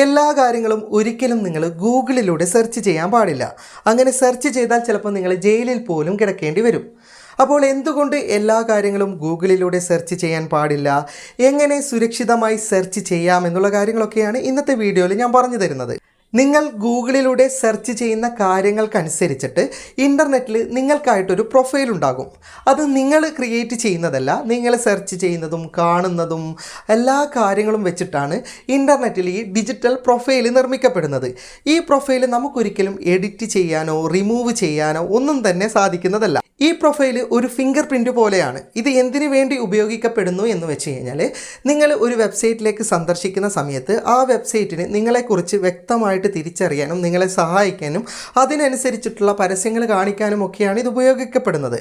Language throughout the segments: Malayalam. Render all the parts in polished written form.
എല്ലാ കാര്യങ്ങളും ഒരിക്കലും നിങ്ങൾ ഗൂഗിളിലൂടെ സെർച്ച് ചെയ്യാൻ പാടില്ല. അങ്ങനെ സെർച്ച് ചെയ്താൽ ചിലപ്പോൾ നിങ്ങൾ ജയിലിൽ പോലും കിടക്കേണ്ടി വരും. അപ്പോൾ എന്തുകൊണ്ട് എല്ലാ കാര്യങ്ങളും ഗൂഗിളിലൂടെ സെർച്ച് ചെയ്യാൻ പാടില്ല, എങ്ങനെ സുരക്ഷിതമായി സെർച്ച് ചെയ്യാം എന്നുള്ള കാര്യങ്ങളൊക്കെയാണ് ഇന്നത്തെ വീഡിയോയിൽ ഞാൻ പറഞ്ഞു തരുന്നത്. നിങ്ങൾ ഗൂഗിളിലൂടെ സെർച്ച് ചെയ്യുന്ന കാര്യങ്ങൾക്കനുസരിച്ചിട്ട് ഇൻ്റർനെറ്റിൽ നിങ്ങൾക്കായിട്ടൊരു പ്രൊഫൈൽ ഉണ്ടാകും. അത് നിങ്ങൾ ക്രിയേറ്റ് ചെയ്യുന്നതല്ല, നിങ്ങൾ സെർച്ച് ചെയ്യുന്നതും കാണുന്നതും എല്ലാ കാര്യങ്ങളും വെച്ചിട്ടാണ് ഇൻ്റർനെറ്റിൽ ഈ ഡിജിറ്റൽ പ്രൊഫൈൽ നിർമ്മിക്കപ്പെടുന്നത്. ഈ പ്രൊഫൈൽ നമുക്കൊരിക്കലും എഡിറ്റ് ചെയ്യാനോ റിമൂവ് ചെയ്യാനോ ഒന്നും തന്നെ സാധിക്കുന്നതല്ല. ഈ പ്രൊഫൈൽ ഒരു ഫിംഗർ പ്രിൻ്റ് പോലെയാണ്. ഇത് എന്തിനു വേണ്ടി ഉപയോഗിക്കപ്പെടുന്നു എന്ന് വെച്ച് കഴിഞ്ഞാൽ, നിങ്ങൾ ഒരു വെബ്സൈറ്റിലേക്ക് സന്ദർശിക്കുന്ന സമയത്ത് ആ വെബ്സൈറ്റിന് നിങ്ങളെക്കുറിച്ച് വ്യക്തമായിട്ട് തിരിച്ചറിയാനും നിങ്ങളെ സഹായിക്കാനും അതിനനുസരിച്ചിട്ടുള്ള പരസ്യങ്ങൾ കാണിക്കാനും ഒക്കെയാണ് ഇത് ഉപയോഗിക്കപ്പെടുന്നത്.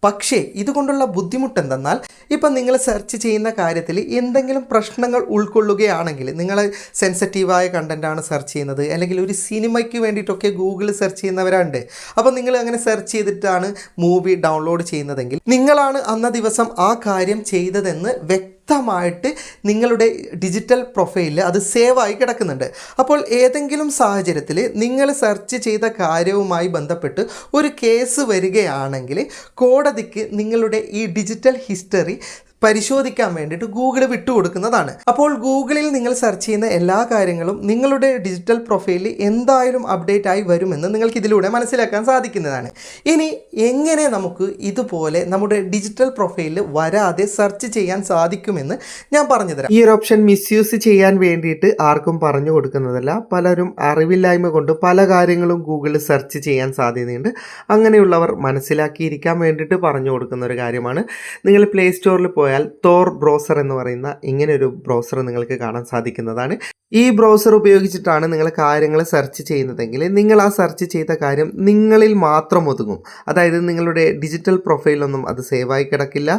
പക്ഷേ ഇതുകൊണ്ടുള്ള ബുദ്ധിമുട്ട് എന്തെന്നാൽ, ഇപ്പം നിങ്ങൾ സെർച്ച് ചെയ്യുന്ന കാര്യത്തിൽ എന്തെങ്കിലും പ്രശ്നങ്ങൾ ഉൾക്കൊള്ളുകയാണെങ്കിൽ, നിങ്ങൾ സെൻസിറ്റീവായ കണ്ടൻറ്റാണ് സെർച്ച് ചെയ്യുന്നത്, അല്ലെങ്കിൽ ഒരു സിനിമയ്ക്ക് വേണ്ടിയിട്ടൊക്കെ ഗൂഗിൾ സെർച്ച് ചെയ്യുന്നവരുണ്ട്. അപ്പോൾ നിങ്ങൾ അങ്ങനെ സെർച്ച് ചെയ്തിട്ടാണ് മൂവി ഡൗൺലോഡ് ചെയ്യുന്നതെങ്കിൽ, നിങ്ങളാണ് അന്ന ദിവസം ആ കാര്യം ചെയ്തതെന്ന് വ്യക്തമായിട്ട് നിങ്ങളുടെ ഡിജിറ്റൽ പ്രൊഫൈലിൽ അത് സേവായി കിടക്കുന്നുണ്ട്. അപ്പോൾ ഏതെങ്കിലും സാഹചര്യത്തിൽ നിങ്ങൾ സെർച്ച് ചെയ്ത കാര്യവുമായി ബന്ധപ്പെട്ട് ഒരു കേസ് വരികയാണെങ്കിൽ കോടതിക്ക് നിങ്ങളുടെ ഈ ഡിജിറ്റൽ ഹിസ്റ്ററി പരിശോധിക്കാൻ വേണ്ടിയിട്ട് ഗൂഗിൾ വിട്ടുകൊടുക്കുന്നതാണ്. അപ്പോൾ ഗൂഗിളിൽ നിങ്ങൾ സെർച്ച് ചെയ്യുന്ന എല്ലാ കാര്യങ്ങളും നിങ്ങളുടെ ഡിജിറ്റൽ പ്രൊഫൈലിൽ എന്തായാലും അപ്ഡേറ്റ് ആയി വരുമെന്ന് നിങ്ങൾക്ക് ഇതിലൂടെ മനസ്സിലാക്കാൻ സാധിക്കുന്നതാണ്. ഇനി എങ്ങനെ നമുക്ക് ഇതുപോലെ നമ്മുടെ ഡിജിറ്റൽ പ്രൊഫൈലിൽ വരാതെ സെർച്ച് ചെയ്യാൻ സാധിക്കുമെന്ന് ഞാൻ പറഞ്ഞു തരാം. ഈ ഒരു ഓപ്ഷൻ മിസ്യൂസ് ചെയ്യാൻ വേണ്ടിയിട്ട് ആർക്കും പറഞ്ഞു കൊടുക്കുന്നതല്ല. പലരും അറിവില്ലായ്മ കൊണ്ട് പല കാര്യങ്ങളും ഗൂഗിളിൽ സെർച്ച് ചെയ്യാൻ സാധ്യതയുണ്ട്. അങ്ങനെയുള്ളവർ മനസ്സിലാക്കിയിരിക്കാൻ വേണ്ടിയിട്ട് പറഞ്ഞു കൊടുക്കുന്ന ഒരു കാര്യമാണ്. നിങ്ങൾ പ്ലേ സ്റ്റോറിൽ പോയാൽ തോർ ബ്രൗസർ എന്ന് പറയുന്ന ഇങ്ങനെയൊരു ബ്രൗസർ നിങ്ങൾക്ക് കാണാൻ സാധിക്കുന്നതാണ്. ഈ ബ്രൗസർ ഉപയോഗിച്ചിട്ടാണ് നിങ്ങൾ കാര്യങ്ങൾ സെർച്ച് ചെയ്യുന്നതെങ്കിൽ, നിങ്ങൾ ആ സെർച്ച് ചെയ്ത കാര്യം നിങ്ങളിൽ മാത്രം ഒതുങ്ങും. അതായത് നിങ്ങളുടെ ഡിജിറ്റൽ പ്രൊഫൈലൊന്നും അത് സേവായി കിടക്കില്ല.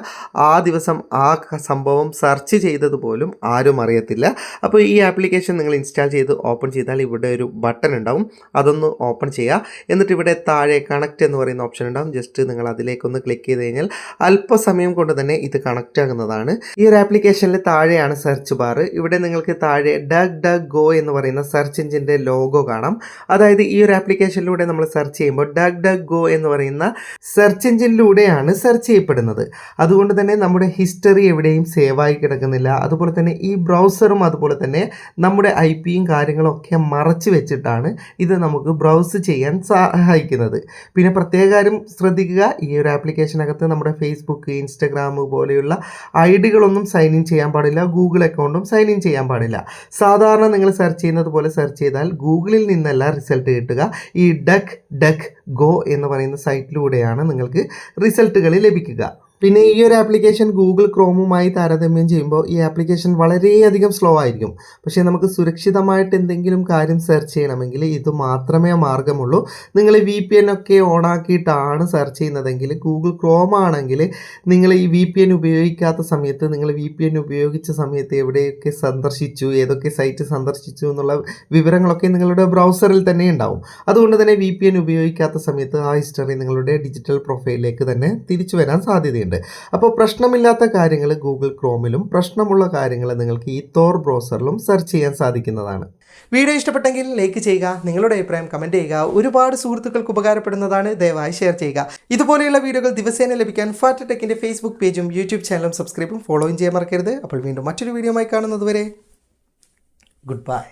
ആ ദിവസം ആ സംഭവം സെർച്ച് ചെയ്തതുപോലും ആരും അറിയത്തില്ല. അപ്പോൾ ഈ ആപ്ലിക്കേഷൻ നിങ്ങൾ ഇൻസ്റ്റാൾ ചെയ്ത് ഓപ്പൺ ചെയ്താൽ ഇവിടെ ഒരു ബട്ടൺ ഉണ്ടാവും. അതൊന്ന് ഓപ്പൺ ചെയ്യുക. എന്നിട്ട് ഇവിടെ താഴെ കണക്റ്റ് എന്ന് പറയുന്ന ഓപ്ഷൻ ഉണ്ടാവും. ജസ്റ്റ് നിങ്ങൾ അതിലേക്കൊന്ന് ക്ലിക്ക് ചെയ്ത് കഴിഞ്ഞാൽ അല്പസമയം കൊണ്ട് തന്നെ ഇത് കണക്റ്റ് ആകുന്നതാണ്. ഈ ഒരു ആപ്ലിക്കേഷനിൽ താഴെയാണ് സെർച്ച് ബാർ. ഇവിടെ നിങ്ങൾക്ക് താഴെ ഡഗ് ഗോ എന്ന് പറയുന്ന സെർച്ച് എഞ്ചിൻ്റെ ലോഗോ കാണാം. അതായത് ഈ ഒരു ആപ്ലിക്കേഷനിലൂടെ നമ്മൾ സെർച്ച് ചെയ്യുമ്പോൾ ഡഗ് ഗോ എന്ന് പറയുന്ന സെർച്ച് എഞ്ചിനിലൂടെയാണ് സെർച്ച് ചെയ്യപ്പെടുന്നത്. അതുകൊണ്ട് തന്നെ നമ്മുടെ ഹിസ്റ്ററി എവിടെയും സേവായി കിടക്കുന്നില്ല. അതുപോലെ തന്നെ ഈ ബ്രൗസറും അതുപോലെ തന്നെ നമ്മുടെ IP-യും കാര്യങ്ങളും ഒക്കെ മറച്ചു വെച്ചിട്ടാണ് ഇത് നമുക്ക് ബ്രൗസ് ചെയ്യാൻ സഹായിക്കുന്നത്. പിന്നെ പ്രത്യേക കാര്യം ശ്രദ്ധിക്കുക, ഈ ഒരു ആപ്ലിക്കേഷനകത്ത് നമ്മുടെ ഫേസ്ബുക്ക്, ഇൻസ്റ്റഗ്രാം പോലെയുള്ള ഐഡികളൊന്നും സൈൻ ഇൻ ചെയ്യാൻ പാടില്ല. ഗൂഗിൾ അക്കൗണ്ടും സൈൻ ഇൻ ചെയ്യാൻ പാടില്ല. സാധാരണ നിങ്ങൾ സെർച്ച് ചെയ്യുന്നത് പോലെ സെർച്ച് ചെയ്താൽ ഗൂഗിളിൽ നിന്നല്ല റിസൾട്ട് കിട്ടുക. ഈ ഡഗ് ഗോ എന്ന് പറയുന്ന സൈറ്റിലൂടെയാണ് നിങ്ങൾക്ക് റിസൾട്ടുകൾ ലഭിക്കുക. പിന്നെ ഈ ഒരു ആപ്ലിക്കേഷൻ ഗൂഗിൾ ക്രോമുമായി താരതമ്യം ചെയ്യുമ്പോൾ ഈ ആപ്ലിക്കേഷൻ വളരെയധികം സ്ലോ ആയിരിക്കും. പക്ഷേ നമുക്ക് സുരക്ഷിതമായിട്ട് എന്തെങ്കിലും കാര്യം സെർച്ച് ചെയ്യണമെങ്കിൽ ഇത് മാത്രമേ മാർഗമുള്ളൂ. നിങ്ങൾ VPN ഒക്കെ ഓണാക്കിയിട്ടാണ് സെർച്ച് ചെയ്യുന്നതെങ്കിൽ, ഗൂഗിൾ ക്രോം ആണെങ്കിൽ നിങ്ങൾ ഈ VPN ഉപയോഗിക്കാത്ത സമയത്ത്, നിങ്ങൾ VPN ഉപയോഗിച്ച സമയത്ത് എവിടെയൊക്കെ സന്ദർശിച്ചു, ഏതൊക്കെ സൈറ്റ് സന്ദർശിച്ചു എന്നുള്ള വിവരങ്ങളൊക്കെ നിങ്ങളുടെ ബ്രൗസറിൽ തന്നെ ഉണ്ടാവും. അതുകൊണ്ട് തന്നെ VPN ഉപയോഗിക്കാത്ത സമയത്ത് ആ ഹിസ്റ്ററി നിങ്ങളുടെ ഡിജിറ്റൽ പ്രൊഫൈലിലേക്ക് തന്നെ തിരിച്ചു വരാൻ സാധ്യതയുണ്ട്. അപ്പോൾ പ്രശ്നമില്ലാത്ത കാര്യങ്ങൾ ഗൂഗിൾ ക്രോമിലും, പ്രശ്നമുള്ള കാര്യങ്ങൾ നിങ്ങൾക്ക് ഈ തോർ ബ്രൗസറിലും സെർച്ച് ചെയ്യാൻ സാധിക്കുന്നതാണ്. വീഡിയോ ഇഷ്ടപ്പെട്ടെങ്കിൽ ലൈക്ക് ചെയ്യുക, നിങ്ങളുടെ അഭിപ്രായം കമൻറ്റ് ചെയ്യുക. ഒരുപാട് സുഹൃത്തുക്കൾക്ക് ഉപകാരപ്പെടുന്നതാണ്, ദയവായി ഷെയർ ചെയ്യുക. ഇതുപോലെയുള്ള വീഡിയോകൾ ദിവസേന ലഭിക്കാൻ ഫാറ്റ് ടെക്കിൻ്റെ ഫേസ്ബുക്ക് പേജും യൂട്യൂബ് ചാനലും സബ്സ്ക്രൈബും ഫോളോയും ചെയ്യാൻ മറക്കരുത്. അപ്പോൾ വീണ്ടും മറ്റൊരു വീഡിയോയുമായി കാണുന്നതുവരെ ഗുഡ് ബൈ.